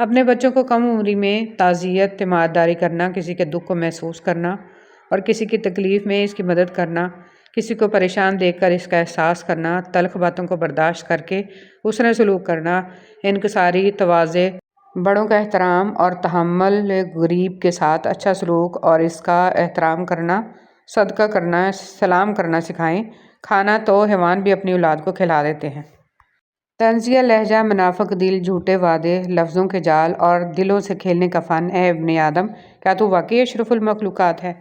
اپنے بچوں کو کم عمری میں تعزیت، تیمارداری کرنا، کسی کے دکھ کو محسوس کرنا اور کسی کی تکلیف میں اس کی مدد کرنا، کسی کو پریشان دیکھ کر اس کا احساس کرنا، تلخ باتوں کو برداشت کر کے حسن سلوک کرنا، انکساری، تواضع، بڑوں کا احترام اور تحمل، غریب کے ساتھ اچھا سلوک اور اس کا احترام کرنا، صدقہ کرنا، سلام کرنا سکھائیں۔ کھانا تو حیوان بھی اپنی اولاد کو کھلا دیتے ہیں۔ طنزیہ لہجہ، منافق دل، جھوٹے وعدے، لفظوں کے جال اور دلوں سے کھیلنے کا فن۔ اے ابن آدم، کیا تو واقعی اشرف المخلوقات ہے؟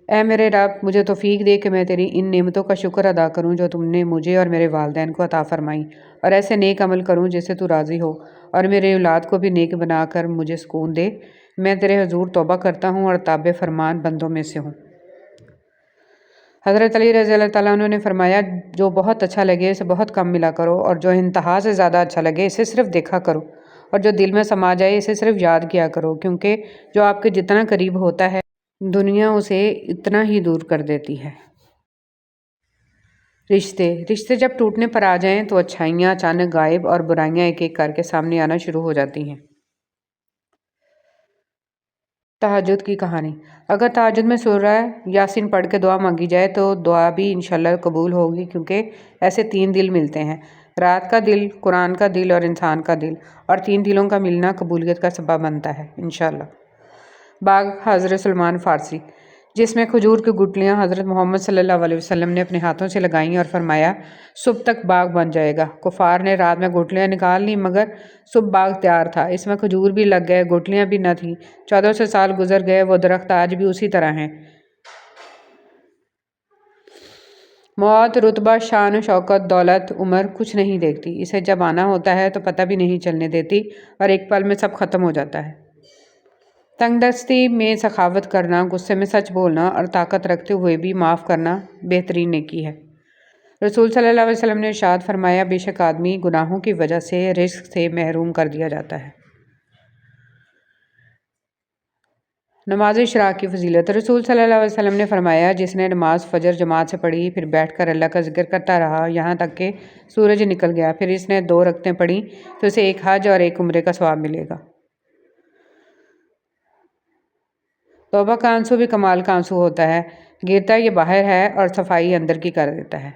اے میرے رب، مجھے توفیق دے کہ میں تیری ان نعمتوں کا شکر ادا کروں جو تم نے مجھے اور میرے والدین کو عطا فرمائیں، اور ایسے نیک عمل کروں جس سے تو راضی ہو، اور میری اولاد کو بھی نیک بنا کر مجھے سکون دے۔ میں تیرے حضور توبہ کرتا ہوں اور تابع فرمان بندوں میں سے ہوں۔ حضرت علی رضی اللہ تعالیٰ عنہ نے فرمایا، جو بہت اچھا لگے اسے بہت کم ملا کرو، اور جو انتہا سے زیادہ اچھا لگے اسے صرف دیکھا کرو، اور جو دل میں سما جائے اسے صرف یاد کیا کرو، کیونکہ جو آپ کے جتنا قریب ہوتا ہے دنیا اسے اتنا ہی دور کر دیتی ہے۔ رشتے جب ٹوٹنے پر آ جائیں تو اچھائیاں اچانک غائب اور برائیاں ایک ایک کر کے سامنے آنا شروع ہو جاتی ہیں۔ تہجد کی کہانی۔ اگر تہجد میں سورہ یاسین پڑھ کے دعا مانگی جائے تو دعا بھی انشاءاللہ قبول ہوگی، کیونکہ ایسے 3 دل ملتے ہیں، رات کا دل، قرآن کا دل اور انسان کا دل، اور 3 دلوں کا ملنا قبولیت کا سبب بنتا ہے انشاءاللہ۔ باغ حضرت سلمان فارسی، جس میں کھجور کی گٹلیاں حضرت محمد صلی اللہ علیہ وسلم نے اپنے ہاتھوں سے لگائیں اور فرمایا، صبح تک باغ بن جائے گا۔ کفار نے رات میں گٹلیاں نکال لیں، مگر صبح باغ تیار تھا، اس میں کھجور بھی لگ گئے، گٹلیاں بھی نہ تھیں۔ 1400 سال گزر گئے، وہ درخت آج بھی اسی طرح ہیں۔ موت، رتبہ، شان و شوکت، دولت، عمر کچھ نہیں دیکھتی، اسے جب آنا ہوتا ہے تو پتہ بھی نہیں چلنے دیتی، اور ایک پل میں سب ختم ہو جاتا ہے۔ تنگ دستی میں سخاوت کرنا، غصے میں سچ بولنا اور طاقت رکھتے ہوئے بھی معاف کرنا بہترین نیکی ہے۔ رسول صلی اللہ علیہ وسلم نے ارشاد فرمایا، بے شک آدمی گناہوں کی وجہ سے رزق سے محروم کر دیا جاتا ہے۔ نماز اشراق کی فضیلت۔ رسول صلی اللہ علیہ وسلم نے فرمایا، جس نے نماز فجر جماعت سے پڑھی، پھر بیٹھ کر اللہ کا ذکر کرتا رہا یہاں تک کہ سورج نکل گیا، پھر اس نے 2 رکعتیں پڑھیں تو اسے 1 حج اور 1 عمرے کا ثواب ملے گا۔ توبہ کا آنسو بھی کمال کا آنسو ہوتا ہے، گرتا یہ باہر ہے اور صفائی اندر کی کر دیتا ہے۔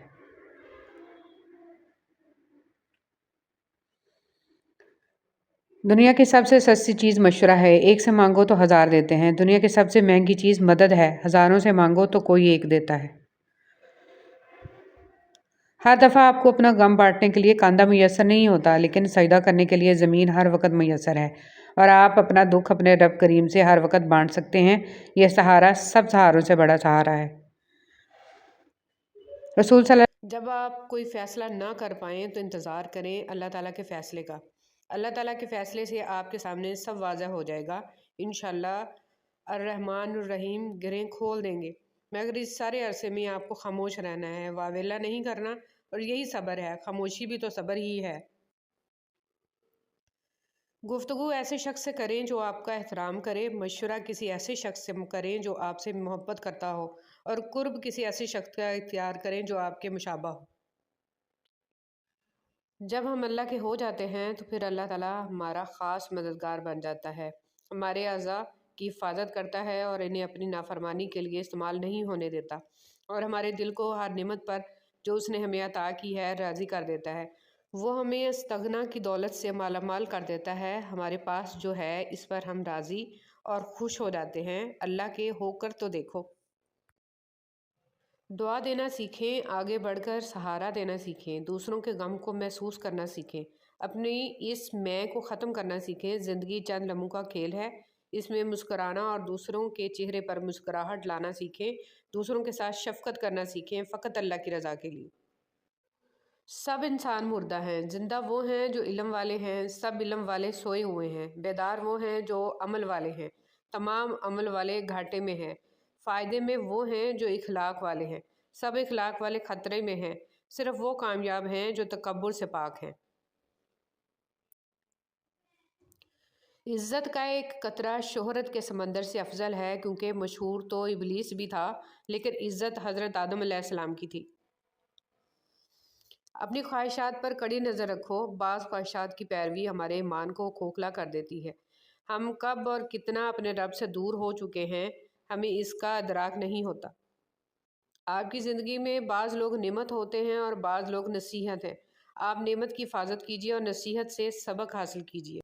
دنیا کی سب سے سستی چیز مشورہ ہے، ایک سے مانگو تو 1000 دیتے ہیں۔ دنیا کی سب سے مہنگی چیز مدد ہے، ہزاروں سے مانگو تو کوئی ایک دیتا ہے۔ ہر دفعہ آپ کو اپنا غم بانٹنے کے لیے کاندھا میسر نہیں ہوتا، لیکن سجدہ کرنے کے لیے زمین ہر وقت میسر ہے، اور آپ اپنا دکھ اپنے رب کریم سے ہر وقت بانٹ سکتے ہیں۔ یہ سہارا سب سہاروں سے بڑا سہارا ہے۔ رسول صلی اللہ، جب آپ کوئی فیصلہ نہ کر پائیں تو انتظار کریں اللہ تعالیٰ کے فیصلے کا۔ اللہ تعالیٰ کے فیصلے سے آپ کے سامنے سب واضح ہو جائے گا۔ انشاءاللہ الرحمن الرحیم گرہیں کھول دیں گے، مگر اس سارے عرصے میں آپ کو خاموش رہنا ہے، واویلا نہیں کرنا، اور یہی صبر ہے۔ خاموشی بھی تو صبر ہی ہے۔ گفتگو ایسے شخص سے کریں جو آپ کا احترام کرے، مشورہ کسی ایسے شخص سے کریں جو آپ سے محبت کرتا ہو، اور قرب کسی ایسے شخص کا اختیار کریں جو آپ کے مشابہ ہو۔ جب ہم اللہ کے ہو جاتے ہیں تو پھر اللہ تعالیٰ ہمارا خاص مددگار بن جاتا ہے، ہمارے اعضاء کی حفاظت کرتا ہے اور انہیں اپنی نافرمانی کے لیے استعمال نہیں ہونے دیتا، اور ہمارے دل کو ہر نعمت پر جو اس نے ہمیں عطا کی ہے راضی کر دیتا ہے۔ وہ ہمیں استغنا کی دولت سے مالا مال کر دیتا ہے۔ ہمارے پاس جو ہے اس پر ہم راضی اور خوش ہو جاتے ہیں۔ اللہ کے ہو کر تو دیکھو۔ دعا دینا سیکھیں، آگے بڑھ کر سہارا دینا سیکھیں، دوسروں کے غم کو محسوس کرنا سیکھیں، اپنی اس میں کو ختم کرنا سیکھیں۔ زندگی چند لمحوں کا کھیل ہے، اس میں مسکرانا اور دوسروں کے چہرے پر مسکراہٹ لانا سیکھیں، دوسروں کے ساتھ شفقت کرنا سیکھیں، فقط اللہ کی رضا کے لیے۔ سب انسان مردہ ہیں، زندہ وہ ہیں جو علم والے ہیں، سب علم والے سوئے ہوئے ہیں، بیدار وہ ہیں جو عمل والے ہیں، تمام عمل والے گھاٹے میں ہیں، فائدے میں وہ ہیں جو اخلاق والے ہیں، سب اخلاق والے خطرے میں ہیں، صرف وہ کامیاب ہیں جو تکبر سے پاک ہیں۔ عزت کا ایک قطرہ شہرت کے سمندر سے افضل ہے، کیونکہ مشہور تو ابلیس بھی تھا، لیکن عزت حضرت آدم علیہ السلام کی تھی۔ اپنی خواہشات پر کڑی نظر رکھو۔ بعض خواہشات کی پیروی ہمارے ایمان کو کھوکھلا کر دیتی ہے۔ ہم کب اور کتنا اپنے رب سے دور ہو چکے ہیں، ہمیں اس کا ادراک نہیں ہوتا۔ آپ کی زندگی میں بعض لوگ نعمت ہوتے ہیں اور بعض لوگ نصیحت ہیں۔ آپ نعمت کی حفاظت کیجیے اور نصیحت سے سبق حاصل کیجیے۔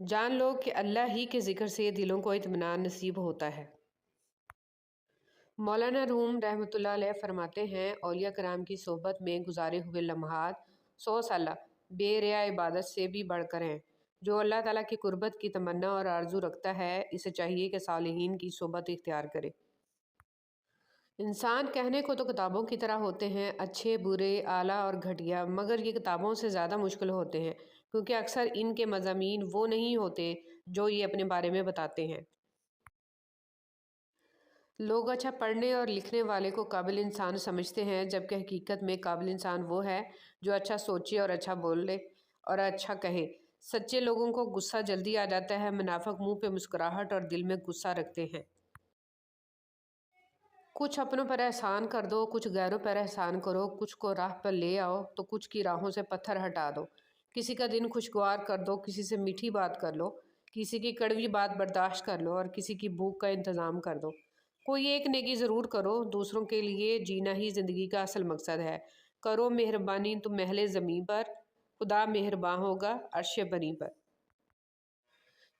جان لو کہ اللہ ہی کے ذکر سے دلوں کو اطمینان نصیب ہوتا ہے۔ مولانا روم رحمۃ اللہ علیہ فرماتے ہیں، اولیاء کرام کی صحبت میں گزارے ہوئے لمحات 100 سالہ بے ریا عبادت سے بھی بڑھ کر ہیں۔ جو اللہ تعالیٰ کی قربت کی تمنا اور آرزو رکھتا ہے، اسے چاہیے کہ صالحین کی صحبت اختیار کرے۔ انسان کہنے کو تو کتابوں کی طرح ہوتے ہیں، اچھے، برے، اعلیٰ اور گھٹیا، مگر یہ کتابوں سے زیادہ مشکل ہوتے ہیں، کیونکہ اکثر ان کے مضامین وہ نہیں ہوتے جو یہ اپنے بارے میں بتاتے ہیں۔ لوگ اچھا پڑھنے اور لکھنے والے کو قابل انسان سمجھتے ہیں، جبکہ حقیقت میں قابل انسان وہ ہے جو اچھا سوچے اور اچھا بولے اور اچھا کہے۔ سچے لوگوں کو غصہ جلدی آ جاتا ہے، منافق منہ پہ مسکراہٹ اور دل میں غصہ رکھتے ہیں۔ کچھ اپنوں پر احسان کر دو، کچھ غیروں پر احسان کرو، کچھ کو راہ پر لے آؤ تو کچھ کی راہوں سے پتھر ہٹا دو۔ کسی کا دن خوشگوار کر دو، کسی سے میٹھی بات کر لو، کسی کی کڑوی بات برداشت کر لو اور کسی کی بھوک کا انتظام کر دو۔ کوئی ایک نیکی ضرور کرو، دوسروں کے لیے جینا ہی زندگی کا اصل مقصد ہے۔ کرو مہربانی تم اہل زمیں پر، خدا مہرباں ہوگا عرش بری پر۔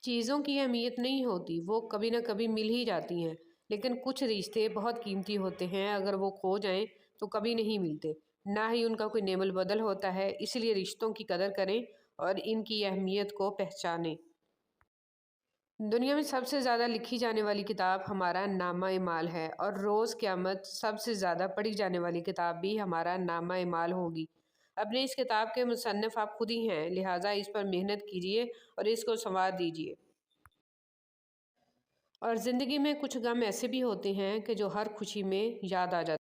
چیزوں کی اہمیت نہیں ہوتی، وہ کبھی نہ کبھی مل ہی جاتی ہیں، لیکن کچھ رشتے بہت قیمتی ہوتے ہیں، اگر وہ کھو جائیں تو کبھی نہیں ملتے، نہ ہی ان کا کوئی نعم البدل ہوتا ہے۔ اس لیے رشتوں کی قدر کریں اور ان کی اہمیت کو پہچانیں۔ دنیا میں سب سے زیادہ لکھی جانے والی کتاب ہمارا نامہ اعمال ہے، اور روز قیامت سب سے زیادہ پڑھی جانے والی کتاب بھی ہمارا نامہ اعمال ہوگی۔ اپنے اس کتاب کے مصنف آپ خود ہی ہیں، لہٰذا اس پر محنت کیجیے اور اس کو سنوار دیجیے۔ اور زندگی میں کچھ غم ایسے بھی ہوتے ہیں کہ جو ہر خوشی میں یاد آ جاتے ہیں۔